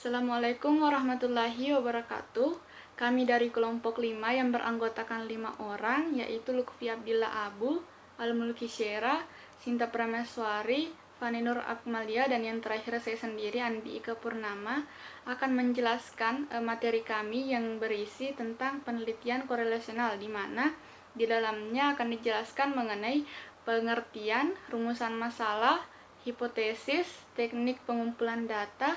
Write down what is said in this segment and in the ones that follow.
Assalamualaikum warahmatullahi wabarakatuh. Kami dari kelompok 5 yang beranggotakan 5 orang, yaitu Lutfi Abdillah Abu, Al-Mulki Syera, Sinta Prameswari, Fani Nur Akmalia, dan yang terakhir saya sendiri, Andi Ika Purnama, akan menjelaskan materi kami yang berisi tentang penelitian korelasional, di mana di dalamnya akan dijelaskan mengenai pengertian, rumusan masalah, hipotesis, teknik pengumpulan data,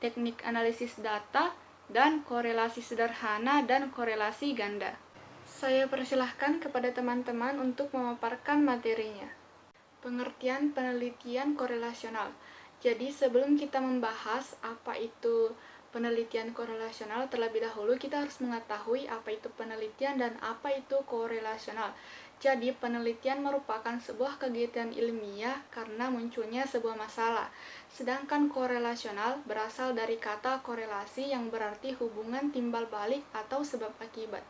teknik analisis data, dan korelasi sederhana dan korelasi ganda. Saya persilahkan kepada teman-teman untuk memaparkan materinya. Pengertian penelitian korelasional. Jadi sebelum kita membahas apa itu penelitian korelasional, terlebih dahulu kita harus mengetahui apa itu penelitian dan apa itu korelasional. Jadi penelitian merupakan sebuah kegiatan ilmiah karena munculnya sebuah masalah. Sedangkan korelasional berasal dari kata korelasi yang berarti hubungan timbal balik atau sebab akibat.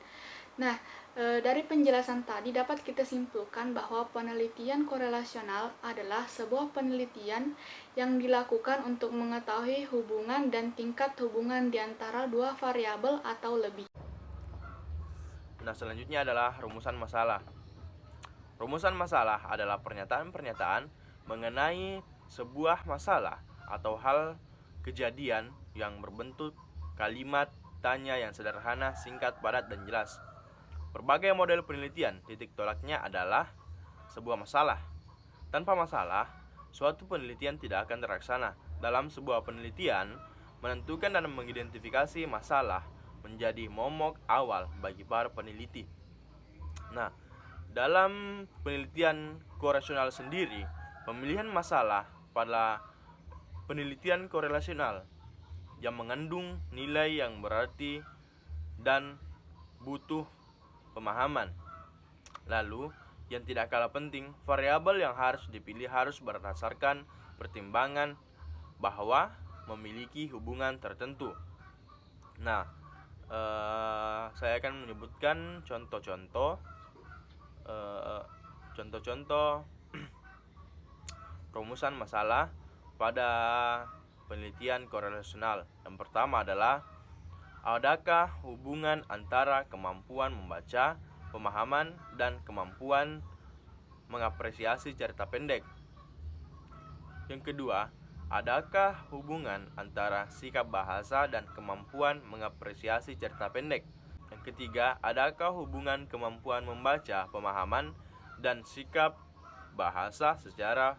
Nah, dari penjelasan tadi dapat kita simpulkan bahwa penelitian korelasional adalah sebuah penelitian yang dilakukan untuk mengetahui hubungan dan tingkat hubungan di antara dua variabel atau lebih. Nah, selanjutnya adalah rumusan masalah. Rumusan masalah adalah pernyataan-pernyataan mengenai sebuah masalah atau hal kejadian yang berbentuk kalimat tanya yang sederhana, singkat, padat, dan jelas. Berbagai model penelitian titik tolaknya adalah sebuah masalah. Tanpa masalah, suatu penelitian tidak akan terlaksana. Dalam sebuah penelitian, menentukan dan mengidentifikasi masalah menjadi momok awal bagi para peneliti. Nah, dalam penelitian korelasional sendiri, pemilihan masalah pada penelitian korelasional yang mengandung nilai yang berarti dan butuh pemahaman. Lalu, yang tidak kalah penting, variabel yang harus dipilih harus berdasarkan pertimbangan bahwa memiliki hubungan tertentu. Nah, saya akan menyebutkan contoh-contoh rumusan masalah pada penelitian korelasional. Yang pertama adalah, adakah hubungan antara kemampuan membaca, pemahaman, dan kemampuan mengapresiasi cerita pendek? Yang kedua, adakah hubungan antara sikap bahasa dan kemampuan mengapresiasi cerita pendek? Yang ketiga, adakah hubungan kemampuan membaca, pemahaman, dan sikap bahasa secara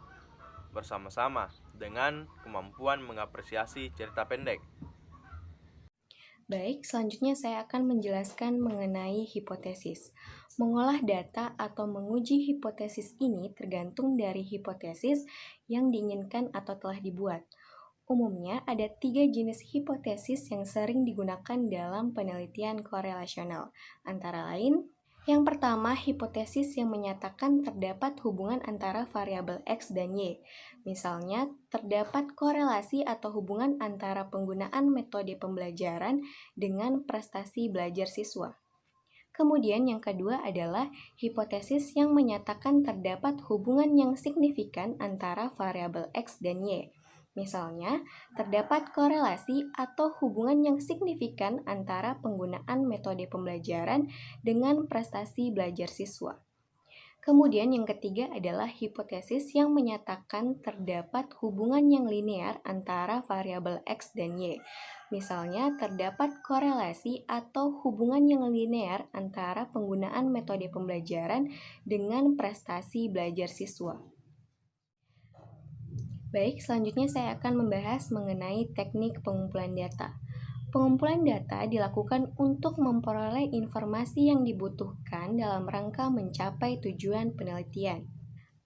bersama-sama dengan kemampuan mengapresiasi cerita pendek? Baik, selanjutnya saya akan menjelaskan mengenai hipotesis. Mengolah data atau menguji hipotesis ini tergantung dari hipotesis yang diinginkan atau telah dibuat. Umumnya ada 3 jenis hipotesis yang sering digunakan dalam penelitian korelasional, antara lain: yang pertama, hipotesis yang menyatakan terdapat hubungan antara variabel X dan Y. Misalnya, terdapat korelasi atau hubungan antara penggunaan metode pembelajaran dengan prestasi belajar siswa. Kemudian yang kedua adalah hipotesis yang menyatakan terdapat hubungan yang signifikan antara variabel X dan Y. Misalnya, terdapat korelasi atau hubungan yang signifikan antara penggunaan metode pembelajaran dengan prestasi belajar siswa. Kemudian yang ketiga adalah hipotesis yang menyatakan terdapat hubungan yang linear antara variabel X dan Y. Misalnya, terdapat korelasi atau hubungan yang linear antara penggunaan metode pembelajaran dengan prestasi belajar siswa. Baik, selanjutnya saya akan membahas mengenai teknik pengumpulan data. Pengumpulan data dilakukan untuk memperoleh informasi yang dibutuhkan dalam rangka mencapai tujuan penelitian.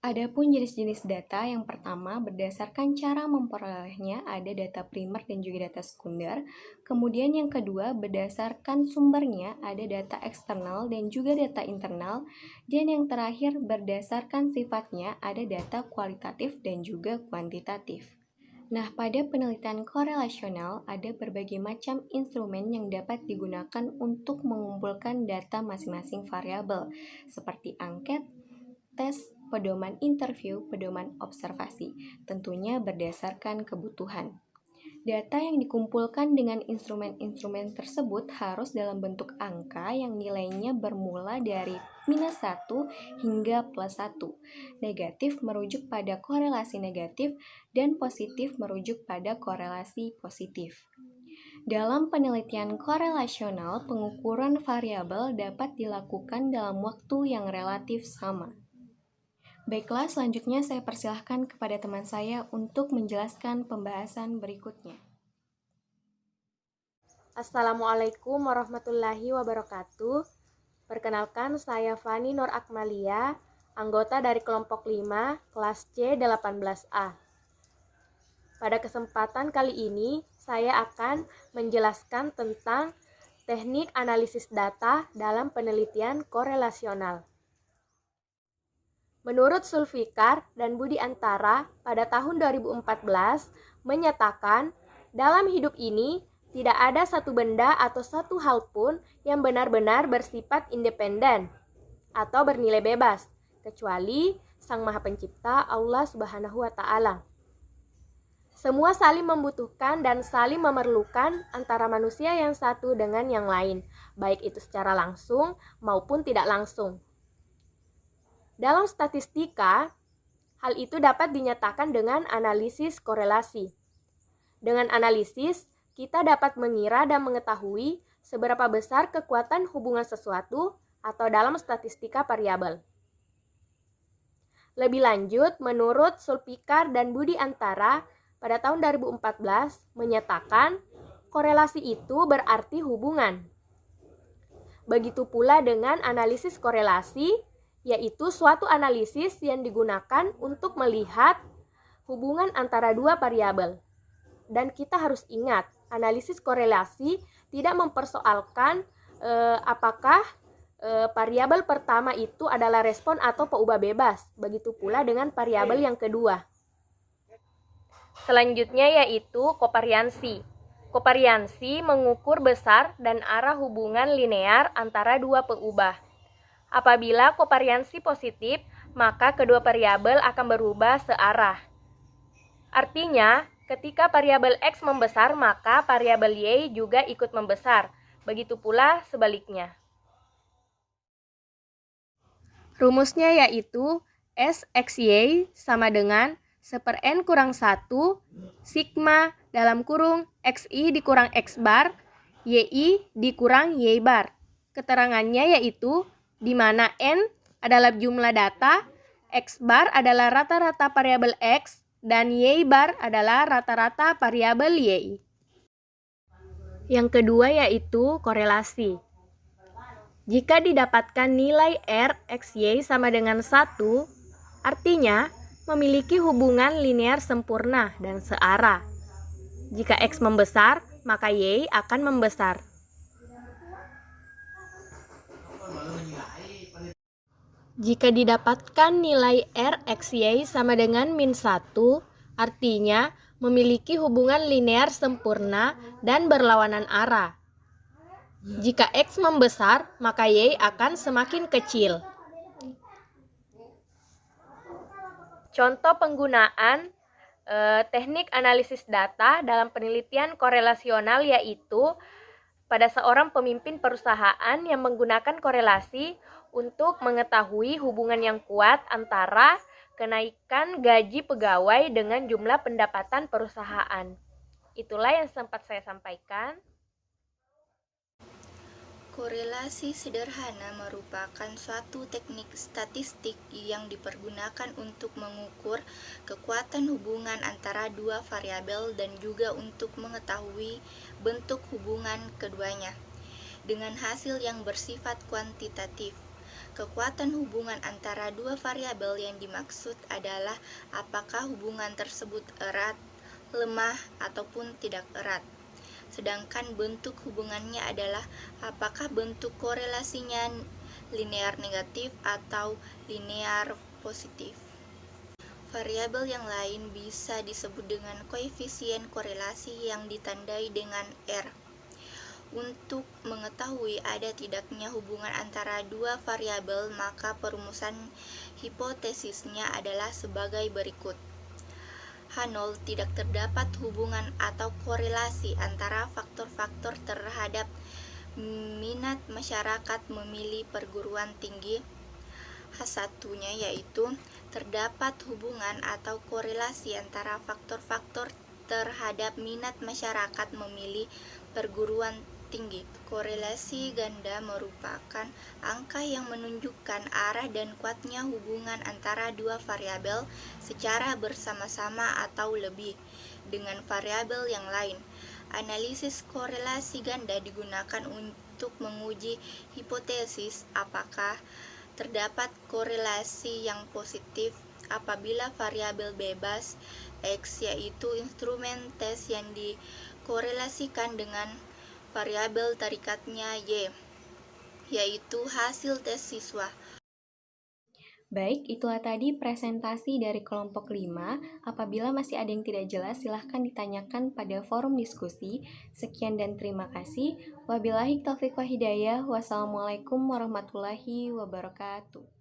Adapun jenis-jenis data, yang pertama berdasarkan cara memperolehnya ada data primer dan juga data sekunder. Kemudian yang kedua berdasarkan sumbernya ada data eksternal dan juga data internal. Dan yang terakhir berdasarkan sifatnya ada data kualitatif dan juga kuantitatif. Nah, pada penelitian korelasional ada berbagai macam instrumen yang dapat digunakan untuk mengumpulkan data masing-masing variabel, seperti angket, tes, pedoman interview, pedoman observasi, tentunya berdasarkan kebutuhan. Data yang dikumpulkan dengan instrumen-instrumen tersebut harus dalam bentuk angka yang nilainya bermula dari -1 hingga +1. Negatif merujuk pada korelasi negatif dan positif merujuk pada korelasi positif. Dalam penelitian korelasional, pengukuran variabel dapat dilakukan dalam waktu yang relatif sama. Baiklah, selanjutnya saya persilahkan kepada teman saya untuk menjelaskan pembahasan berikutnya. Assalamualaikum warahmatullahi wabarakatuh. Perkenalkan, saya Fani Nur Akmalia, anggota dari kelompok 5, kelas C 18A. Pada kesempatan kali ini, saya akan menjelaskan tentang teknik analisis data dalam penelitian korelasional. Menurut Zulfikar dan Budi Antara pada tahun 2014 menyatakan dalam hidup ini tidak ada satu benda atau satu hal pun yang benar-benar bersifat independen atau bernilai bebas kecuali Sang Maha Pencipta Allah Subhanahu wa Ta'ala. Semua saling membutuhkan dan saling memerlukan antara manusia yang satu dengan yang lain, baik itu secara langsung maupun tidak langsung. Dalam statistika, hal itu dapat dinyatakan dengan analisis korelasi. Dengan analisis, kita dapat mengira dan mengetahui seberapa besar kekuatan hubungan sesuatu atau dalam statistika variabel. Lebih lanjut, menurut Zulfikar dan Budi Antara pada tahun 2014 menyatakan korelasi itu berarti hubungan. Begitu pula dengan analisis korelasi, yaitu suatu analisis yang digunakan untuk melihat hubungan antara dua variabel. Dan kita harus ingat, analisis korelasi tidak mempersoalkan apakah variabel pertama itu adalah respon atau peubah bebas. Begitu pula dengan variabel yang kedua. Selanjutnya yaitu kovariansi. Kovariansi mengukur besar dan arah hubungan linear antara dua peubah. Apabila kovariansi positif, maka kedua variabel akan berubah searah. Artinya, ketika variabel X membesar, maka variabel Y juga ikut membesar. Begitu pula sebaliknya. Rumusnya yaitu SXY sama dengan 1/n kurang 1 sigma dalam kurung XI dikurang X bar, YI dikurang Y bar. Keterangannya yaitu di mana N adalah jumlah data, X bar adalah rata-rata variabel X, dan Y bar adalah rata-rata variabel Y. Yang kedua yaitu korelasi. Jika didapatkan nilai R, X, Y sama dengan 1, artinya memiliki hubungan linear sempurna dan searah. Jika X membesar, maka Y akan membesar. Jika didapatkan nilai R, X, Y sama dengan -1, artinya memiliki hubungan linear sempurna dan berlawanan arah. Jika X membesar, maka Y akan semakin kecil. Contoh penggunaan teknik analisis data dalam penelitian korelasional yaitu pada seorang pemimpin perusahaan yang menggunakan korelasi untuk mengetahui hubungan yang kuat antara kenaikan gaji pegawai dengan jumlah pendapatan perusahaan. Itulah yang sempat saya sampaikan. Korelasi sederhana merupakan suatu teknik statistik yang dipergunakan untuk mengukur kekuatan hubungan antara dua variabel dan juga untuk mengetahui bentuk hubungan keduanya. Dengan hasil yang bersifat kuantitatif, kekuatan hubungan antara dua variabel yang dimaksud adalah apakah hubungan tersebut erat, lemah, ataupun tidak erat. Sedangkan bentuk hubungannya adalah apakah bentuk korelasinya linear negatif atau linear positif. Variabel yang lain bisa disebut dengan koefisien korelasi yang ditandai dengan R. Untuk mengetahui ada tidaknya hubungan antara dua variabel, maka perumusan hipotesisnya adalah sebagai berikut. H0 tidak terdapat hubungan atau korelasi antara faktor-faktor terhadap minat masyarakat memilih perguruan tinggi. H1-nya yaitu terdapat hubungan atau korelasi antara faktor-faktor terhadap minat masyarakat memilih perguruan tinggi. Korelasi ganda merupakan angka yang menunjukkan arah dan kuatnya hubungan antara dua variabel secara bersama-sama atau lebih dengan variabel yang lain. Analisis korelasi ganda digunakan untuk menguji hipotesis apakah terdapat korelasi yang positif apabila variabel bebas X, yaitu instrumen tes yang dikorelasikan dengan variabel tarikatnya Y, yaitu hasil tes siswa. Baik, itulah tadi presentasi dari kelompok 5. Apabila masih ada yang tidak jelas, silahkan ditanyakan pada forum diskusi. Sekian dan terima kasih. Wabillahi taufiq wa hidayah. Wassalamualaikum warahmatullahi wabarakatuh.